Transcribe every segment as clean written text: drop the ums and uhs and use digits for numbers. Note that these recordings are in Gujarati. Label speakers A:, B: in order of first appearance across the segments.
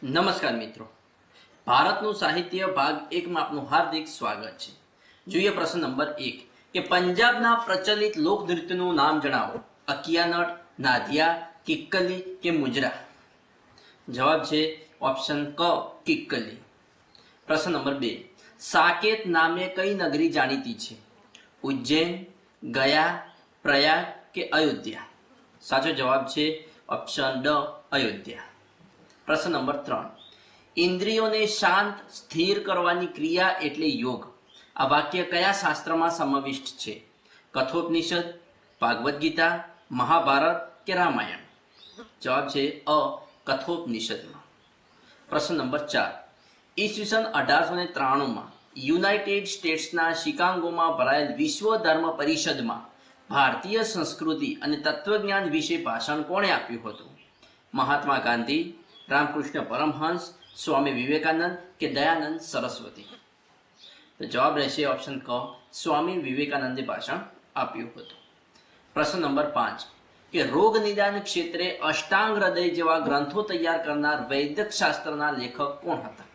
A: નમસ્કાર મિત્રો, ભારતનું સાહિત્ય ભાગ 1 માં આપનું હાર્દિક સ્વાગત છે। જોઈએ પ્રશ્ન નંબર 1 કે પંજાબના પ્રચલિત લોકનૃત્યનું નામ જણાવો। અકિયાનટ, નાદિયા, કિક્કલી કે મુજરા। જવાબ છે ઓપ્શન ક કિક્કલી। પ્રશ્ન નંબર 2 સાકેત નામે કઈ નગરી જાણીતી છે? ઉજ્જૈન, ગયા, પ્રયાગ કે અયોધ્યા। સાચો જવાબ છે ઓપ્શન ડ અયોધ્યા। પ્રશ્ન નંબર 3 ઇન્દ્રિયોને શાંત સ્થિર કરવાની ક્રિયા એટલે યોગ। આ વાક્ય કયા શાસ્ત્રમાં સમાવિષ્ટ છે? કઠોપનિષદ, ભાગવદ ગીતા, મહાભારત કે રામાયણ। જવાબ છે અ કઠોપનિષદમાં। પ્રશ્ન નંબર 4 ઈસવીસન 1893માં યુનાઇટેડ સ્ટેટ્સના શિકાગોમાં ભરાયેલ વિશ્વ ધર્મ પરિષદમાં ભારતીય સંસ્કૃતિ અને તત્વજ્ઞાન વિશે ભાષણ કોણે આપ્યું હતું? મહાત્મા ગાંધી, રામકૃષ્ણ પરમહંસ, સ્વામી વિવેકાનંદ કે દયાનંદ સરસ્વતી। તો જવાબ રહેશે ઓપ્શન ક સ્વામી વિવેકાનંદે ભાષણ આપ્યું હતું। પ્રશ્ન નંબર 5 કે રોગ નિદાન ક્ષેત્રે અષ્ટાંગ હૃદય જેવા ગ્રંથો તૈયાર કરનાર વૈદક શાસ્ત્રના લેખક કોણ હતા?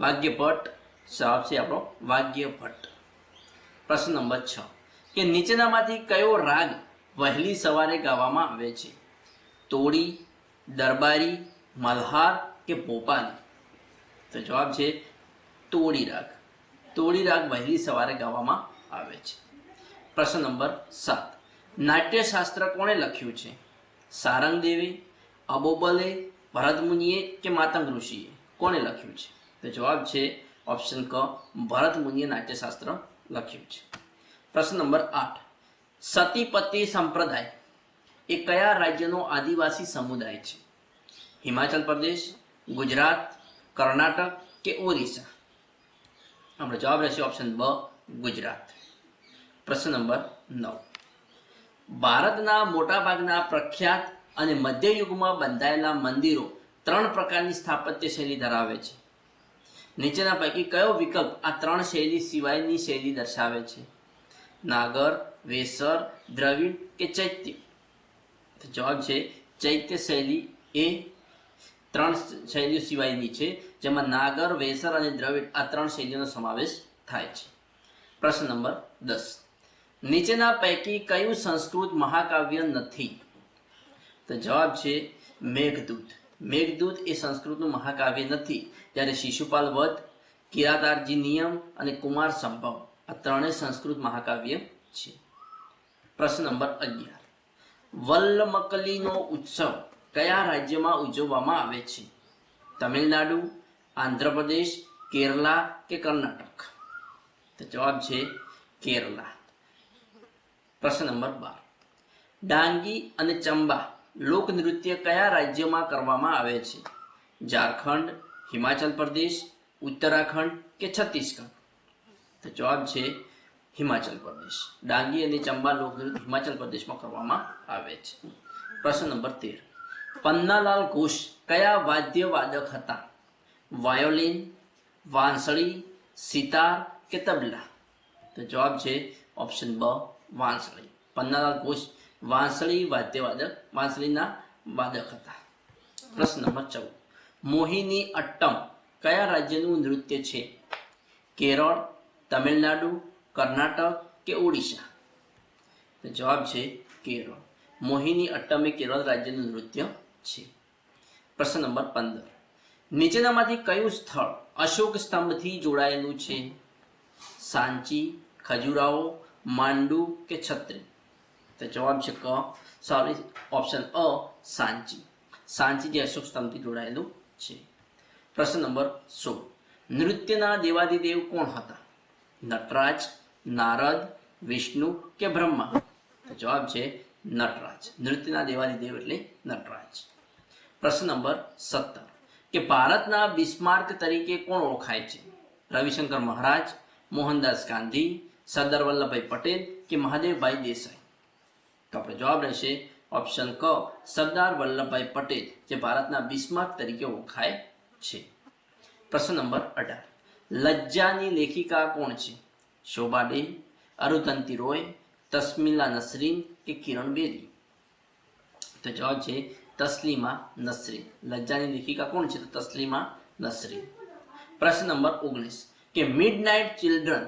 A: વાગ્યભટ્ટ। જવાબ છે આપણો વાગ્યભટ્ટ। પ્રશ્ન નંબર 6 કે નીચેનામાંથી કયો રાગ વહેલી સવારે ગાવામાં આવે છે? તોડી, દરબારી, મલ્હાર કે ભોપાલી। તો જવાબ છે તોડી રાગ। તોડી રાગ વહેલી સવારે ગાવામાં આવે છે। પ્રશ્ન નંબર 7 નાટ્યશાસ્ત્ર કોણે લખ્યું છે? સારંગદેવે, અબોબલે, ભરતમુનિએ કે માતંગ ઋષિએ? કોણે લખ્યું છે? તો જવાબ છે ઓપ્શન ક ભરતમુનિએ નાટ્યશાસ્ત્ર લખ્યું છે। પ્રશ્ન નંબર 8 સતીપતિ સંપ્રદાય એ કયા રાજ્યનો આદિવાસી સમુદાય છે? હિમાચલ પ્રદેશ, ગુજરાત, કર્ણાટક કે ઓરિસ્સા? આપણો જવાબ રહેશે ઓપ્શન બ ગુજરાત। પ્રશ્ન નંબર 9 ભારતના મોટાભાગના પ્રખ્યાત અને મધ્યયુગમાં બંધાયેલા મંદિરો 3 પ્રકારની સ્થાપત્ય શૈલી ધરાવે છે। નીચેના પૈકી કયો વિકલ્પ આ 3 શૈલી સિવાયની શૈલી દર્શાવે છે? નાગર, વેસર, દ્રવિડ કે ચૈત્ય? તો જવાબ છે ચૈત્ય શૈલી એ 3 શૈલીઓ સિવાયની છે, જેમાં નાગર, વેસર અને દ્રવિડ આ 3 શૈલીઓનો સમાવેશ થાય છે। પ્રશ્ન નંબર 10 નીચેના પૈકી કયું સંસ્કૃત મહાકાવ્ય નથી? તો જવાબ છે મેઘદૂત। મેઘદૂત એ સંસ્કૃતનું મહાકાવ્ય નથી, જ્યારે શિશુપાલ વધ, કિરાતાર્જી નિયમ અને કુમાર સંભવ આ 3 સંસ્કૃત મહાકાવ્ય છે। પ્રશ્ન નંબર 11 વલ્લમકલીનો ઉત્સવ કયા રાજ્યમાં ઉજવવામાં આવે છે? તમિલનાડુ, આંધ્રપ્રદેશ, કેરલા કે કર્ણાટક? તો જવાબ છે કેરલા। પ્રશ્ન નંબર 12 ડાંગી અને ચંબા લોકનૃત્ય કયા રાજ્યમાં કરવામાં આવે છે? ઝારખંડ, હિમાચલ પ્રદેશ, ઉત્તરાખંડ કે છત્તીસગઢ? તો જવાબ છે હિમાચલ પ્રદેશ। ડાંગી અને ચંબા લોકનૃત્ય હિમાચલ પ્રદેશમાં કરવામાં આવે છે। પ્રશ્ન નંબર 13 પન્નાલાલ ઘોષ કયા વાદ્ય વાદક હતા? વાયોલિન, વાંસળી, સિતાર કે તબલા? તો જવાબ છે ઓપ્શન બ વાંસળી। પન્નાલાલ ઘોષ વાંસળી વાદ્યવાદક વાંસળીના વાદક હતા। પ્રશ્ન નંબર 14 મોહિની અટ્ટમ કયા રાજ્યનું નૃત્ય છે? કેરળ, તમિલનાડુ, કર્ણાટક કે ઓડિશા? તો જવાબ છે કેરળ। મોહિની અટ્ટમ એ કેરળ રાજ્યનું નૃત્ય છે। પ્રશ્ન નંબર 15 નીચેનામાંથી કયું સ્થળ અશોક સ્તંભથી જોડાયેલું છે? સાંચી, ખજુરાહો, માંડુ કે છત્રી? તો જવાબ છે ઓપ્શન અ સાંચી। સાંચી જે અશોક સ્તંભથી જોડાયેલું છે। પ્રશ્ન નંબર 16 નૃત્યના દેવાધિદેવ કોણ હતા? નટરાજ, નારદ, વિષ્ણુ કે બ્રહ્મા? તો જવાબ છે નટરાજ। નૃત્યના દેવાધિદેવ એટલે નટરાજ। પ્રશ્ન નંબર 17 કે ભારતના બિસ્માર્ક તરીકે કોણ ઓળખાય છે? રવિશંકર મહારાજ, મોહનદાસ ગાંધી, સરદાર વલ્લભભાઈ પટેલ કે મહાદેવભાઈ દેસાઈ? તો આપણો જવાબ રહેશે ઓપ્શન ક સરદાર વલ્લભભાઈ પટેલ, જે ભારતના બિસ્માર્ક તરીકે ઓળખાય છે। પ્રશ્ન નંબર 18 લજ્જાની લેખિકા કોણ છે? શોભા ડે, અરુંધતી રોય, તસ્મીલા નસરીન કે કિરણ બેદી? તો જવાબ છે તસ્લીમા નસરીન. લજ્જાની લેખિકા કોણ છે? તો તસ્લીમા નસરીન. પ્રશ્ન નંબર 19 કે મિડનાઇટ ચિલ્ડ્રન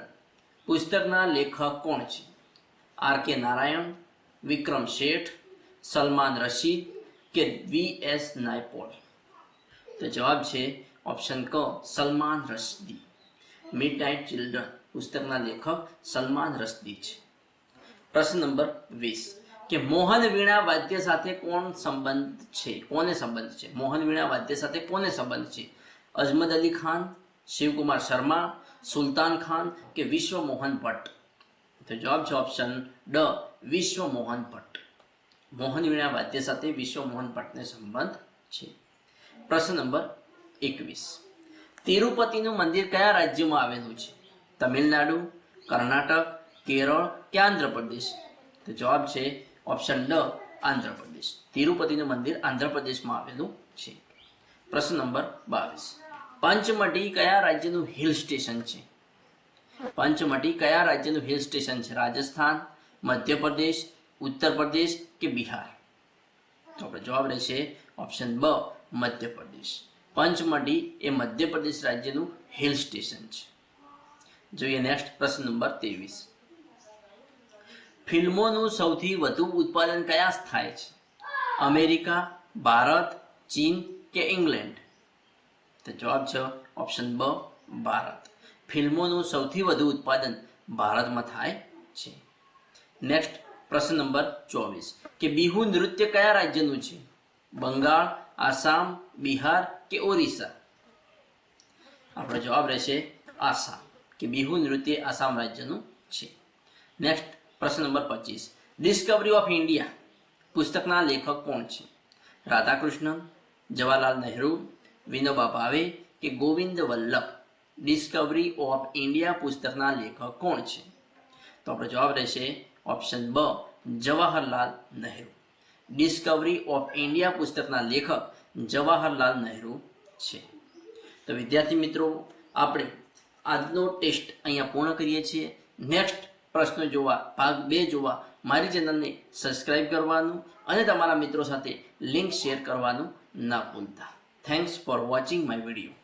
A: પુસ્તકના લેખક કોણ છે? આર કે નારાયણ, વિક્રમ શેઠ, સલમાન રશીદ કે વી.એસ. નાયપોલ. તો જવાબ છે ઓપ્શન ક, સલમાન રશ્દી. મિડનાઇટ ચિલ્ડ્રન પુસ્તકના લેખક સલમાન રશ્દી છે. પ્રશ્ન નંબર 20 કે મોહન વીણા વાદ્ય સાથે કોણ સંબંધ છે? કોને સંબંધ છે? મોહન વીણા વાદ્ય સાથે કોને સંબંધ છે? અજમદ અલી ખાન, શિવકુમાર શર્મા, સુલતાન ખાન કે વિશ્વ મોહન ભટ્ટ. તો જવાબ છે ઓપ્શન ડ, વિશ્વ મોહન ભટ્ટ. મોહન વીણા વાદ્ય સાથે વિશ્વ મોહન ભટ્ટને સંબંધ છે. પ્રશ્ન નંબર 21 તિરુપતિનું મંદિર કયા રાજ્યમાં આવેલું છે? તમિલનાડુ, કર્ણાટક, કેરળ કે આંધ્રપ્રદેશ. તો જવાબ છે ઓપ્શન ડ, આંધ્રપ્રદેશ. તિરુપતિનું મંદિર આંધ્રપ્રદેશમાં આવેલું છે. પ્રશ્ન નંબર 22 પંચમઢી કયા રાજ્યનું હિલ સ્ટેશન છે? પંચમઢી કયા રાજ્યનું હિલ સ્ટેશન છે? રાજસ્થાન, મધ્યપ્રદેશ, ઉત્તર પ્રદેશ કે બિહાર. તો આપણો જવાબ રહેશે ઓપ્શન બ, મધ્યપ્રદેશ. પંચમઢી એ મધ્યપ્રદેશ રાજ્યનું હિલ સ્ટેશન છે. જોઈએ નેક્સ્ટ પ્રશ્ન નંબર 23 ફિલ્મોનું સૌથી વધુ ઉત્પાદન કયા થાય છે? અમેરિકા, ભારત, ચીન કે ઇંગ્લેન્ડ. તો જવાબ છે ઓપ્શન બ, ભારત. ફિલ્મોનું સૌથી વધુ ઉત્પાદન ભારતમાં થાય છે. નેક્સ્ટ પ્રશ્ન નંબર 24 કે બિહુ નૃત્ય કયા રાજ્યનું છે? બંગાળ, આસામ, બિહાર કે ઓરિસ્સા. આપણો જવાબ રહેશે આસામ, કે બિહુ નૃત્ય આસામ રાજ્યનું છે. નેક્સ્ટ પ્રશ્ન નંબર 25 ડિસ્કવરી ઓફ ઇન્ડિયા પુસ્તકના લેખક કોણ છે? રાધાકૃષ્ણન, જવાહરલાલ નહેરુ, વિનોબા ભાવે કે Govind Vallabh. Discovery of India પુસ્તકના લેખક કોણ છે? તો આપણો જવાબ રહેશે ઓપ્શન બ, Jawaharlal Nehru. Discovery of India પુસ્તકના લેખક જવાહરલાલ નહેરુ છે. તો વિદ્યાર્થી મિત્રો, આપણે આજનો ટેસ્ટ અહીંયા પૂર્ણ કરીએ છીએ. નેક્સ્ટ પ્રશ્નો જોવા, ભાગ 2 જોવા મારી ચેનલને સબસ્ક્રાઇબ કરવાનું અને તમારા મિત્રો સાથે લિંક શેર કરવાનું ના ભૂલતા. Thanks for watching my video.